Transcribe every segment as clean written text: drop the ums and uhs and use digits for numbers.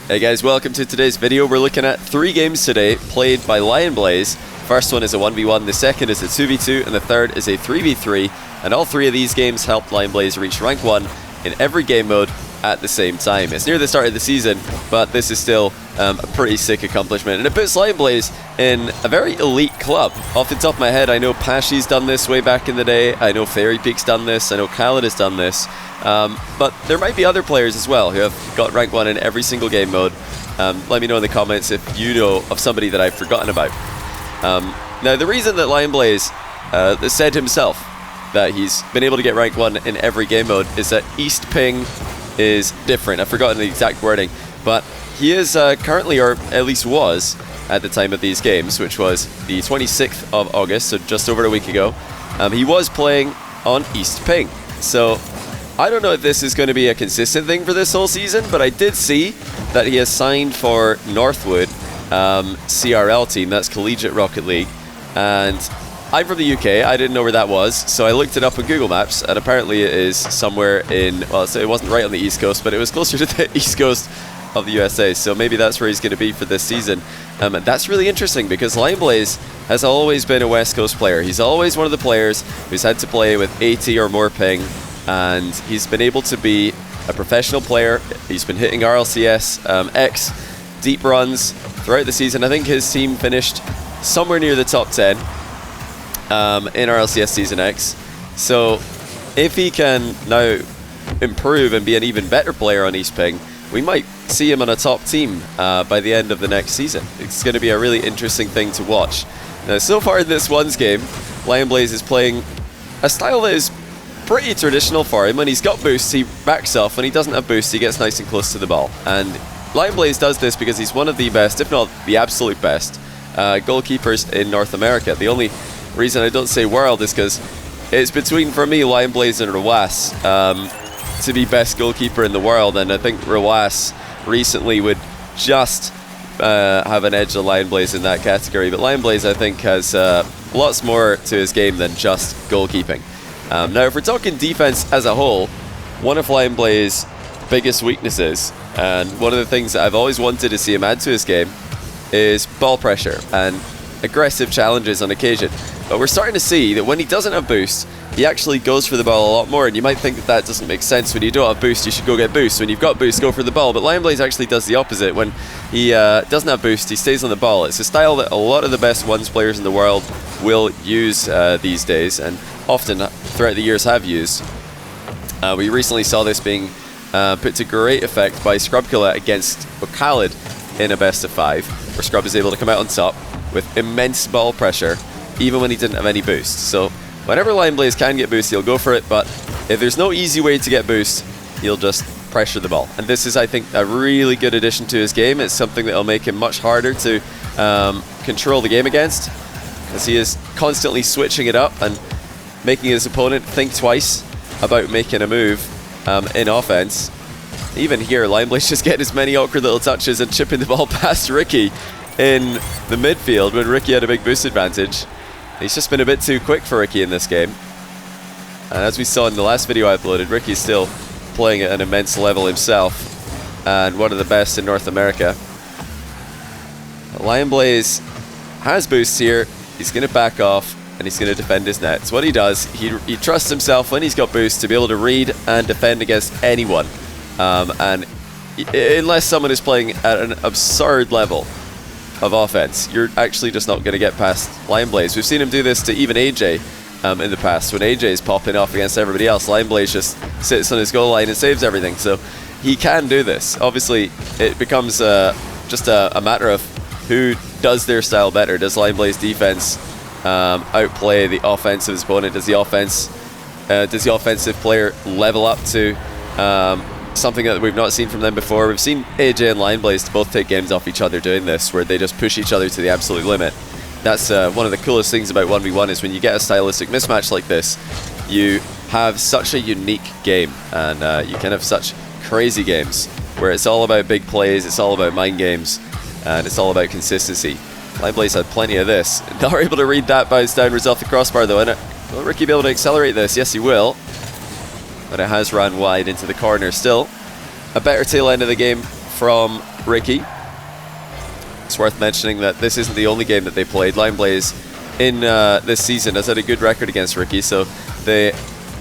Hey guys, welcome to today's video. We're looking at 3 games today played by LionBlaze. First one is a 1v1, the second is a 2v2, and the third is a 3v3. And all 3 of these games helped LionBlaze reach rank 1 in every game mode at the same time. It's near the start of the season, but this is still a pretty sick accomplishment. And it puts LionBlaze in a very elite club. Off the top of my head, I know Pashy's done this way back in the day. I know FairJame's done this. I know Khaled has done this. But there might be other players as well who have got rank 1 in every single game mode. Let me know in the comments if you know of somebody that I've forgotten about. Now, the reason that LionBlaze said himself that he's been able to get rank 1 in every game mode is that East Ping is different. I've forgotten the exact wording, but he is currently, or at least was at the time of these games, which was the 26th of August, so just over a week ago. He was playing on East Ping. So I don't know if this is going to be a consistent thing for this whole season, but I did see that he has signed for Northwood CRL team, that's Collegiate Rocket League, and I'm from the UK, I didn't know where that was, so I looked it up on Google Maps, and apparently it is somewhere in, well, so it wasn't right on the East Coast, but it was closer to the East Coast of the USA, so maybe that's where he's going to be for this season. And that's really interesting because LionBlaze has always been a West Coast player. He's always one of the players who's had to play with 80 or more ping, and he's been able to be a professional player. He's been hitting RLCS X deep runs throughout the season. I think his team finished somewhere near the top 10 in RLCS Season X. So if he can now improve and be an even better player on East Ping, we might see him on a top team by the end of the next season. It's going to be a really interesting thing to watch. Now, so far in this one's game, LionBlaze is playing a style that is pretty traditional for him. When he's got boosts, he backs off. When he doesn't have boosts, he gets nice and close to the ball. And LionBlaze does this because he's one of the best, if not the absolute best, goalkeepers in North America. The only reason I don't say world is because it's between, for me, LionBlaze and Rawas to be best goalkeeper in the world, and I think Rawas recently would just have an edge of LionBlaze in that category, but LionBlaze, I think, has lots more to his game than just goalkeeping. Now, if we're talking defense as a whole, one of LionBlaze's biggest weaknesses, and one of the things that I've always wanted to see him add to his game, is ball pressure and aggressive challenges on occasion. But we're starting to see that when he doesn't have boost, he actually goes for the ball a lot more, and you might think that that doesn't make sense. When you don't have boost, you should go get boost. When you've got boost, go for the ball. But LionBlaze actually does the opposite. When he doesn't have boost, he stays on the ball. It's a style that a lot of the best ones players in the world will use these days, and often throughout the years have used. We recently saw this being put to great effect by Scrubkilla against Khaled in a best of 5, where Scrub is able to come out on top with immense ball pressure, even when he didn't have any boost. So whenever LionBlaze can get boost, he'll go for it, but if there's no easy way to get boost, he'll just pressure the ball. And this is, I think, a really good addition to his game. It's something that will make him much harder to control the game against, because he is constantly switching it up and making his opponent think twice about making a move in offense. Even here, LionBlaze just getting as many awkward little touches and chipping the ball past Ricky in the midfield when Ricky had a big boost advantage. He's just been a bit too quick for Ricky in this game. And as we saw in the last video I uploaded, Ricky's still playing at an immense level himself, and one of the best in North America. LionBlaze has boosts here. He's going to back off, and he's going to defend his net. It's what he does. He trusts himself when he's got boosts to be able to read and defend against anyone. And unless someone is playing at an absurd level of offense, you're actually just not going to get past LionBlaze. We've seen him do this to even AJ in the past. When AJ is popping off against everybody else, LionBlaze just sits on his goal line and saves everything. So he can do this. Obviously, it becomes just a matter of who does their style better. Does LionBlaze defense outplay the offense of his opponent? Does the offensive player level up to something that we've not seen from them before? We've seen AJ and LionBlaze both take games off each other doing this, where they just push each other to the absolute limit. That's one of the coolest things about 1v1, is when you get a stylistic mismatch like this, you have such a unique game, and you can have such crazy games where it's all about big plays, it's all about mind games, and it's all about consistency. LionBlaze had plenty of this. Not able to read that bounce downwards off the crossbar though, innit? Will Ricky be able to accelerate this? Yes, he will. But it has ran wide into the corner. Still, a better tail end of the game from Ricky. It's worth mentioning that this isn't the only game that they played. LionBlaze in this season has had a good record against Ricky, so they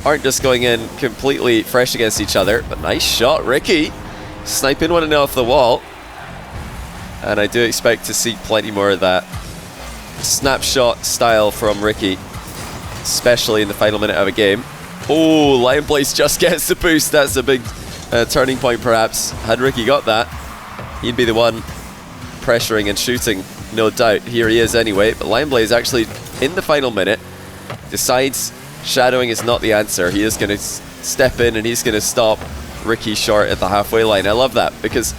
aren't just going in completely fresh against each other. But nice shot, Ricky. Sniping one off the wall. And I do expect to see plenty more of that snapshot style from Ricky, especially in the final minute of a game. Oh, LionBlaze just gets the boost. That's a big turning point, perhaps. Had Ricky got that, he'd be the one pressuring and shooting, no doubt. Here he is anyway. But LionBlaze actually, in the final minute, decides shadowing is not the answer. He is going to step in and he's going to stop Ricky short at the halfway line. I love that, because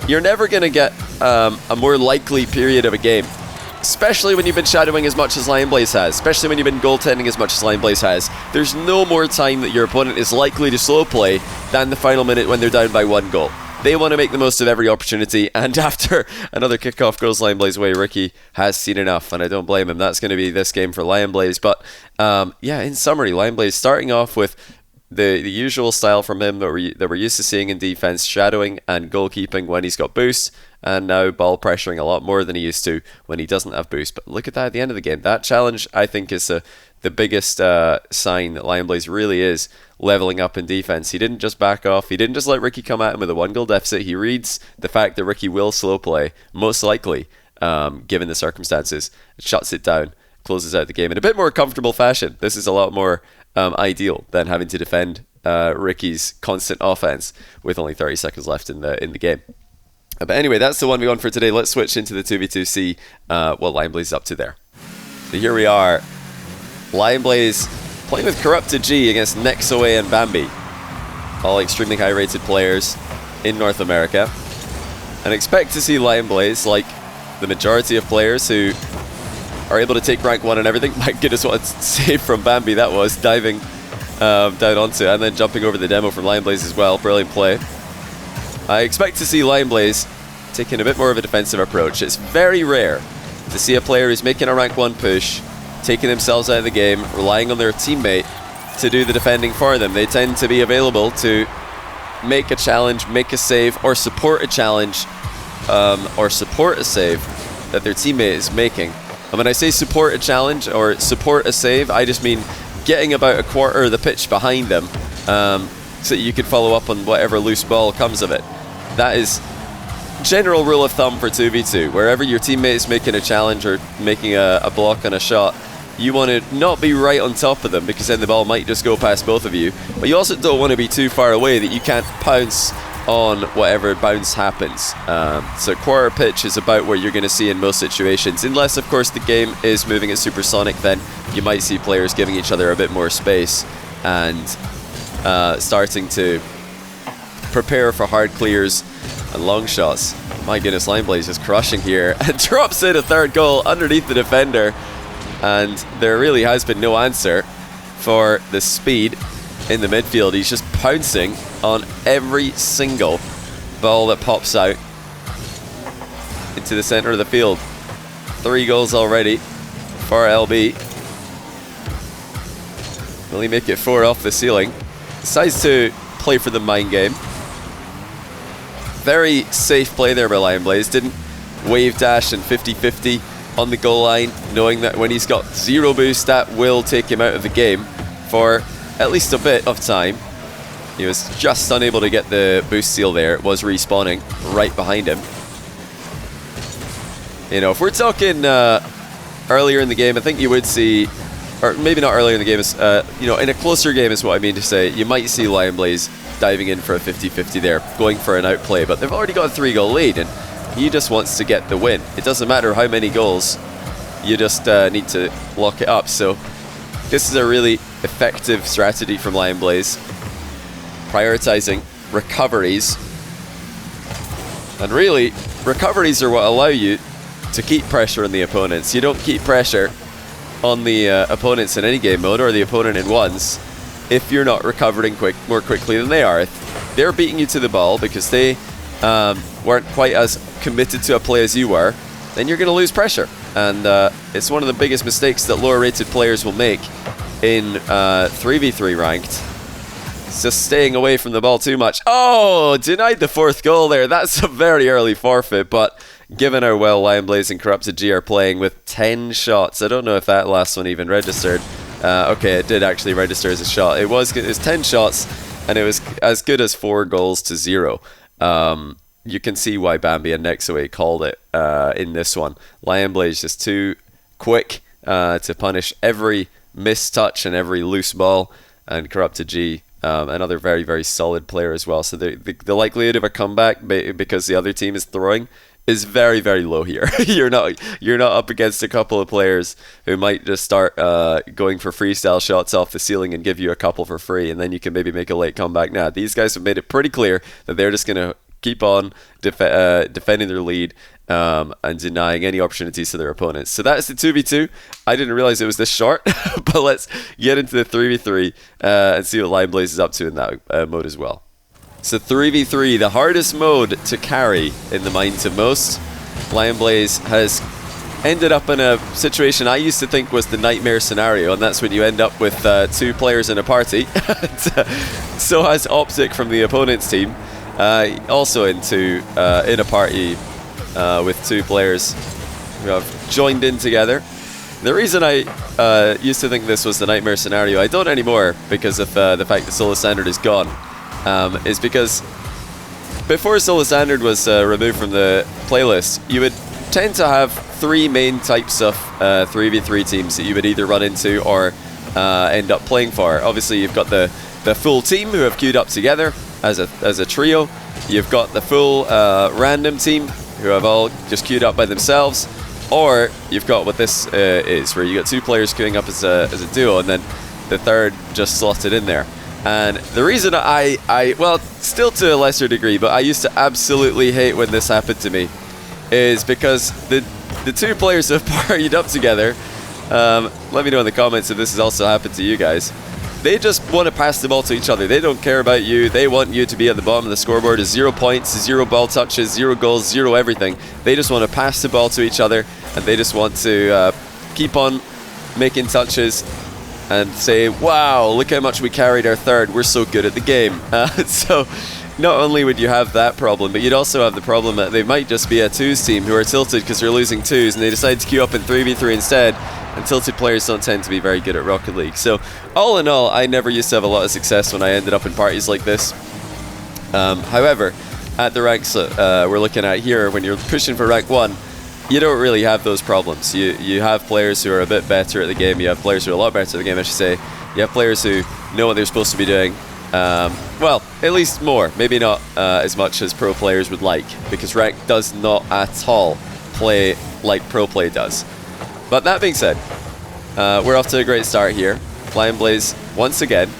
you're never going to get a more likely period of a game, especially when you've been shadowing as much as LionBlaze has, especially when you've been goaltending as much as LionBlaze has. There's no more time that your opponent is likely to slow play than the final minute when they're down by 1 goal. They want to make the most of every opportunity, and after another kickoff goes LionBlaze's way, Ricky has seen enough, and I don't blame him. That's going to be this game for LionBlaze. But yeah, in summary, LionBlaze starting off with the usual style from him that we're used to seeing in defense, shadowing and goalkeeping when he's got boost, and now ball pressuring a lot more than he used to when he doesn't have boost. But look at that at the end of the game. That challenge, I think, is the biggest sign that LionBlaze really is leveling up in defense. He didn't just back off. He didn't just let Ricky come at him with a 1-goal deficit. He reads the fact that Ricky will slow play, most likely, given the circumstances, shuts it down, closes out the game in a bit more comfortable fashion. This is a lot more ideal than having to defend Ricky's constant offense with only 30 seconds left in the game. But anyway, that's the 1v1 for today. Let's switch into the 2v2, see what LionBlaze is up to there. So here we are. LionBlaze playing with Corrupted G against Nexaway and Bambi. All extremely high rated players in North America. And expect to see LionBlaze, like the majority of players who are able to take rank 1 and everything. My goodness, what a save from Bambi that was, diving down onto it and then jumping over the demo from LionBlaze as well. Brilliant play. I expect to see LionBlaze taking a bit more of a defensive approach. It's very rare to see a player who's making a rank 1 push, taking themselves out of the game, relying on their teammate to do the defending for them. They tend to be available to make a challenge, make a save, or support a challenge, or support a save that their teammate is making. And when I say support a challenge or support a save, I just mean getting about a quarter of the pitch behind them, so that you can follow up on whatever loose ball comes of it. That is general rule of thumb for 2v2. Wherever your teammate is making a challenge or making a block on a shot, you want to not be right on top of them, because then the ball might just go past both of you. But you also don't want to be too far away that you can't pounce on whatever bounce happens. So quarter pitch is about where you're going to see in most situations, unless of course the game is moving at supersonic. Then you might see players giving each other a bit more space and starting to prepare for hard clears and long shots. My goodness, LionBlaze is crushing here and drops in a 3rd goal underneath the defender, and there really has been no answer for the speed in the midfield. He's just pouncing on every single ball that pops out into the center of the field. 3 goals already for LB. Will he make it 4 off the ceiling? Decides to play for the mind game. Very safe play there by LionBlaze. Didn't wave dash and 50-50 on the goal line, knowing that when he's got 0 boost, that will take him out of the game for at least a bit of time. He was just unable to get the boost seal there. It was respawning right behind him. You know, if we're talking earlier in the game, I think you would see, or maybe not earlier in the game, you know, in a closer game is what I mean to say, you might see LionBlaze diving in for a 50-50 there, going for an outplay, but they've already got a 3-goal lead, and he just wants to get the win. It doesn't matter how many goals, you just need to lock it up. So this is a really effective strategy from LionBlaze, prioritizing recoveries, and really recoveries are what allow you to keep pressure on the opponents. You don't keep pressure on the opponents in any game mode, or the opponent in ones, if you're not recovering more quickly than they are. If they're beating you to the ball because they weren't quite as committed to a play as you were, then you're going to lose pressure. And it's one of the biggest mistakes that lower rated players will make in 3v3 ranked. just staying away from the ball too much. Oh, denied the 4th goal there. That's a very early forfeit, but given how well LionBlaze and Corrupted G are playing with 10 shots, I don't know if that last one even registered. Okay, it did actually register as a shot. It was 10 shots, and it was as good as 4 goals to 0. You can see why Bambi and Nexaway called it in this one. LionBlaze just too quick to punish every missed touch and every loose ball, and Corrupted G, another very, very solid player as well. So the likelihood of a comeback because the other team is throwing is very, very low here. You're not up against a couple of players who might just start going for freestyle shots off the ceiling and give you a couple for free, and then you can maybe make a late comeback. Now, these guys have made it pretty clear that they're just going to keep on defending their lead and denying any opportunities to their opponents. So that's the 2v2. I didn't realize it was this short, but let's get into the 3v3 and see what LionBlaze is up to in that mode as well. So 3v3, the hardest mode to carry in the minds of most. LionBlaze has ended up in a situation I used to think was the nightmare scenario, and that's when you end up with 2 players in a party. So has Optic from the opponent's team. Also in a party with 2 players who have joined in together. The reason I used to think this was the nightmare scenario, I don't anymore because of the fact that Solo Standard is gone, is because before Solo Standard was removed from the playlist, you would tend to have 3 main types of 3v3 teams that you would either run into or end up playing for. Obviously, you've got the full team who have queued up together as a trio. You've got the full random team who have all just queued up by themselves, or you've got what this is, where you got 2 players queuing up as a duo, and then the third just slotted in there. And the reason well, still to a lesser degree, but I used to absolutely hate when this happened to me, is because the 2 players have partied up together. Let me know in the comments if this has also happened to you guys. They just want to pass the ball to each other. They don't care about you. They want you to be at the bottom of the scoreboard. Is 0 points, 0 ball touches, 0 goals, 0 everything. They just want to pass the ball to each other, and they just want to keep on making touches and say, wow, look how much we carried our third. We're so good at the game. So not only would you have that problem, but you'd also have the problem that they might just be a 2s team who are tilted because they're losing 2s, and they decide to queue up in 3v3 instead. And tilted players don't tend to be very good at Rocket League. So all in all, I never used to have a lot of success when I ended up in parties like this. However, at the ranks we're looking at here, when you're pushing for rank 1, you don't really have those problems. You have players who are a bit better at the game. You have players who are a lot better at the game, I should say. You have players who know what they're supposed to be doing. Well, at least more. Maybe not as much as pro players would like, because rank does not at all play like pro play does. But that being said, we're off to a great start here. LionBlaze, once again,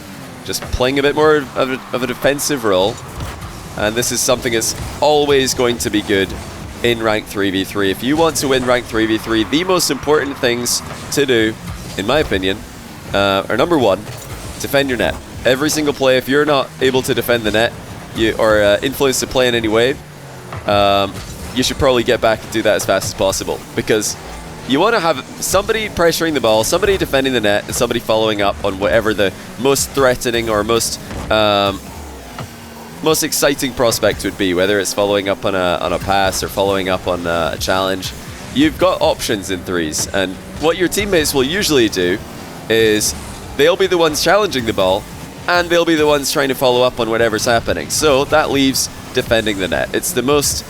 just playing a bit more of a defensive role. And this is something that's always going to be good in rank 3v3. If you want to win rank 3v3, the most important things to do, in my opinion, are number 1, defend your net. Every single play, if you're not able to defend the net, or influence the play in any way, you should probably get back and do that as fast as possible, because you want to have somebody pressuring the ball, somebody defending the net, and somebody following up on whatever the most threatening or most exciting prospect would be, whether it's following up on a pass or following up on a challenge. You've got options in 3s, and what your teammates will usually do is they'll be the ones challenging the ball, and they'll be the ones trying to follow up on whatever's happening. So that leaves defending the net. It's the most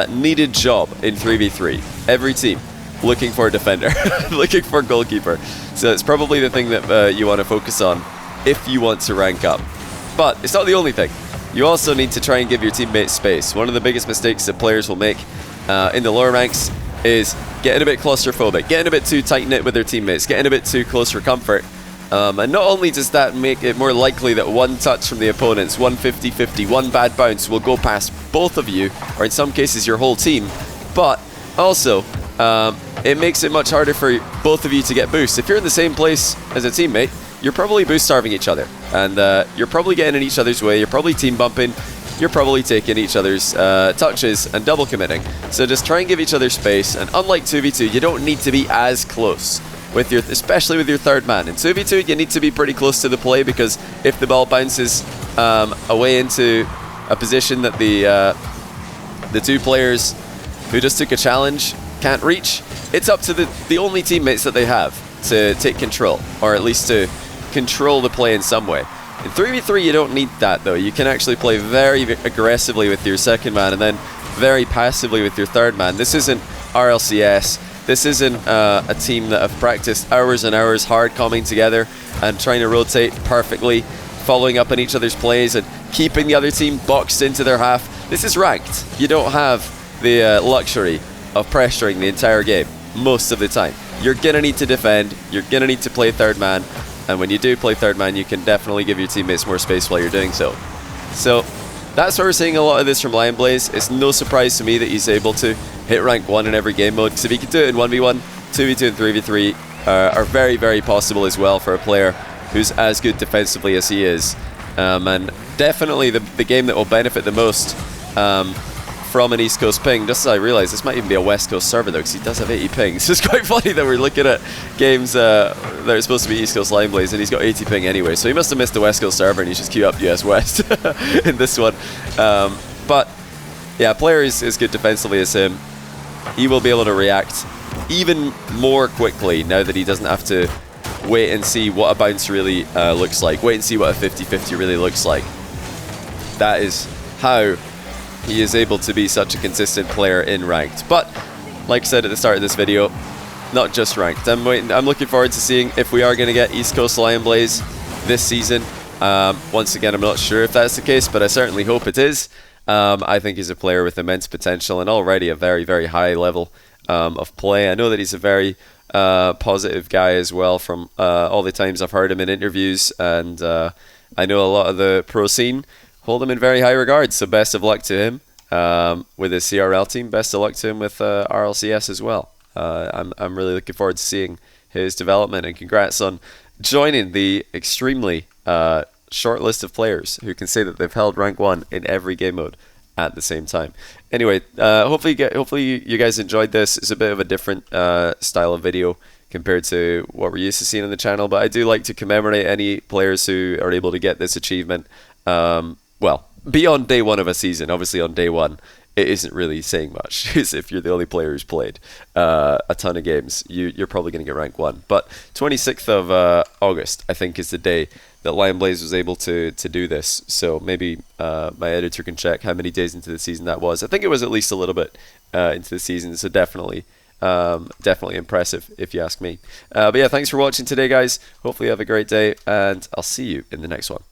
needed job in 3v3. Every team looking for a defender, looking for a goalkeeper. So it's probably the thing that you want to focus on if you want to rank up. But it's not the only thing. You also need to try and give your teammates space. One of the biggest mistakes that players will make in the lower ranks is getting a bit claustrophobic, getting a bit too tight-knit with their teammates, getting a bit too close for comfort. And not only does that make it more likely that one touch from the opponents, 150-50, one bad bounce will go past both of you, or in some cases your whole team, but also it makes it much harder for both of you to get boosts. If you're in the same place as a teammate, you're probably boost starving each other, and you're probably getting in each other's way, you're probably team bumping, you're probably taking each other's touches and double committing. So just try and give each other space, and unlike 2v2, you don't need to be as close especially with your third man. In 2v2, you need to be pretty close to the play, because if the ball bounces away into a position that the two players who just took a challenge can't reach. It's up to the only teammates that they have to take control, or at least to control the play in some way. In 3v3 you don't need that though. You can actually play very aggressively with your second man and then very passively with your third man. This isn't RLCS. This isn't a team that have practiced hours and hours hard coming together and trying to rotate perfectly, following up on each other's plays and keeping the other team boxed into their half. This is ranked. You don't have the luxury of pressuring the entire game most of the time. You're going to need to defend, you're going to need to play third man, and when you do play third man, you can definitely give your teammates more space while you're doing so. So that's why we're seeing a lot of this from LionBlaze. It's no surprise to me that he's able to hit rank 1 in every game mode, because if he can do it in 1v1, 2v2 and 3v3 are very, very possible as well for a player who's as good defensively as he is. And definitely the game that will benefit the most from an East Coast ping, just as I realised this might even be a West Coast server though, because he does have 80 pings. It's quite funny that we're looking at games that are supposed to be East Coast LionBlaze and he's got 80 ping anyway, so he must have missed the West Coast server and he's just queued up US West in this one. But yeah, a player is as good defensively as him. He will be able to react even more quickly now that he doesn't have to wait and see what a bounce really looks like, wait and see what a 50-50 really looks like. That is how he is able to be such a consistent player in ranked. But like I said at the start of this video, not just ranked. I'm looking forward to seeing if we are going to get East Coast LionBlaze this season. Once again, I'm not sure if that's the case, but I certainly hope it is. I think he's a player with immense potential and already a very, very high level of play. I know that he's a very positive guy as well from all the times I've heard him in interviews, and I know a lot of the pro scene hold him in very high regard, so best of luck to him with his CRL team. Best of luck to him with RLCS as well. I'm really looking forward to seeing his development, and congrats on joining the extremely short list of players who can say that they've held rank 1 in every game mode at the same time. Anyway, hopefully you guys enjoyed this. It's a bit of a different style of video compared to what we're used to seeing on the channel, but I do like to commemorate any players who are able to get this achievement. Well, beyond day 1 of a season. Obviously on day 1 it isn't really saying much, because if you're the only player who's played a ton of games, you're probably going to get rank 1. But 26th of August I think is the day that LionBlaze was able to do this, so maybe my editor can check how many days into the season that was. I think it was at least a little bit into the season, so definitely impressive if you ask me. But yeah, thanks for watching today guys. Hopefully you have a great day, and I'll see you in the next one.